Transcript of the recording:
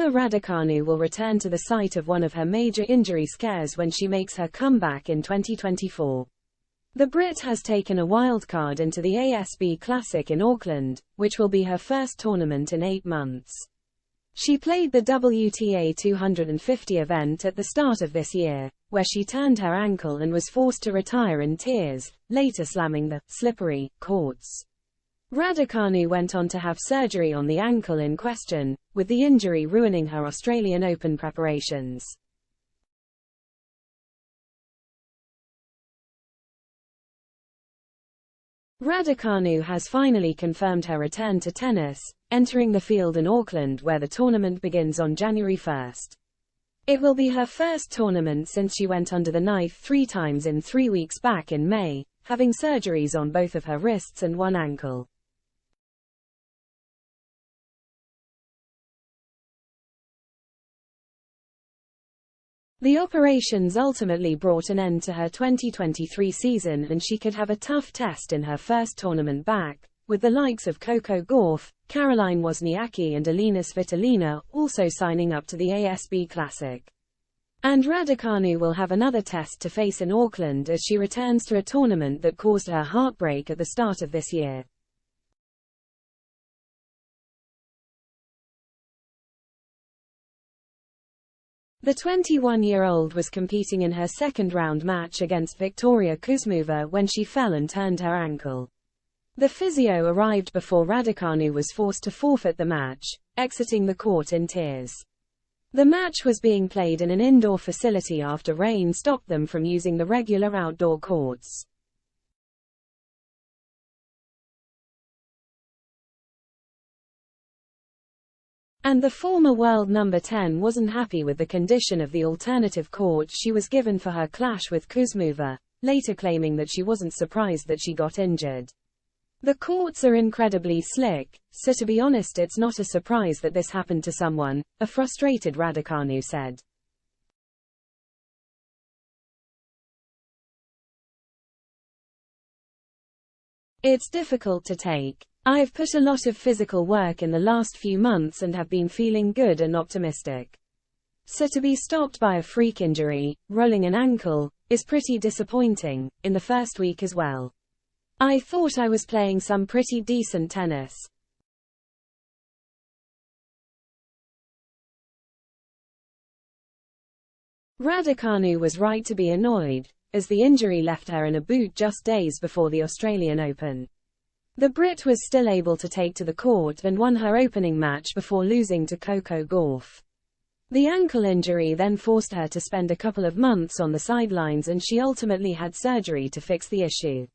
Emma Raducanu will return to the site of one of her major injury scares when she makes her comeback in 2024. The Brit has taken a wildcard into the ASB Classic in Auckland, which will be her first tournament in 8 months. She played the WTA 250 event at the start of this year, where she turned her ankle and was forced to retire in tears, later slamming the slippery courts. Raducanu went on to have surgery on the ankle in question, with the injury ruining her Australian Open preparations. Raducanu has finally confirmed her return to tennis, entering the field in Auckland where the tournament begins on January 1. It will be her first tournament since she went under the knife 3 times in 3 weeks back in May, having surgeries on both of her wrists and one ankle. The operations ultimately brought an end to her 2023 season and she could have a tough test in her first tournament back, with the likes of Coco Gauff, Caroline Wozniacki and Elina Svitolina also signing up to the ASB Classic. And Raducanu will have another test to face in Auckland as she returns to a tournament that caused her heartbreak at the start of this year. The 21-year-old was competing in her second-round match against Victoria Kuzmova when she fell and turned her ankle. The physio arrived before Raducanu was forced to forfeit the match, exiting the court in tears. The match was being played in an indoor facility after rain stopped them from using the regular outdoor courts. And the former world number 10 wasn't happy with the condition of the alternative court she was given for her clash with Kuzmova, later claiming that she wasn't surprised that she got injured. The courts are incredibly slick, so to be honest it's not a surprise that this happened to someone, a frustrated Raducanu said. It's difficult to take. I've put a lot of physical work in the last few months and have been feeling good and optimistic. So to be stopped by a freak injury, rolling an ankle, is pretty disappointing, in the first week as well. I thought I was playing some pretty decent tennis. Raducanu was right to be annoyed, as the injury left her in a boot just days before the Australian Open. The Brit was still able to take to the court and won her opening match before losing to Coco Gauff. The ankle injury then forced her to spend a couple of months on the sidelines and she ultimately had surgery to fix the issue.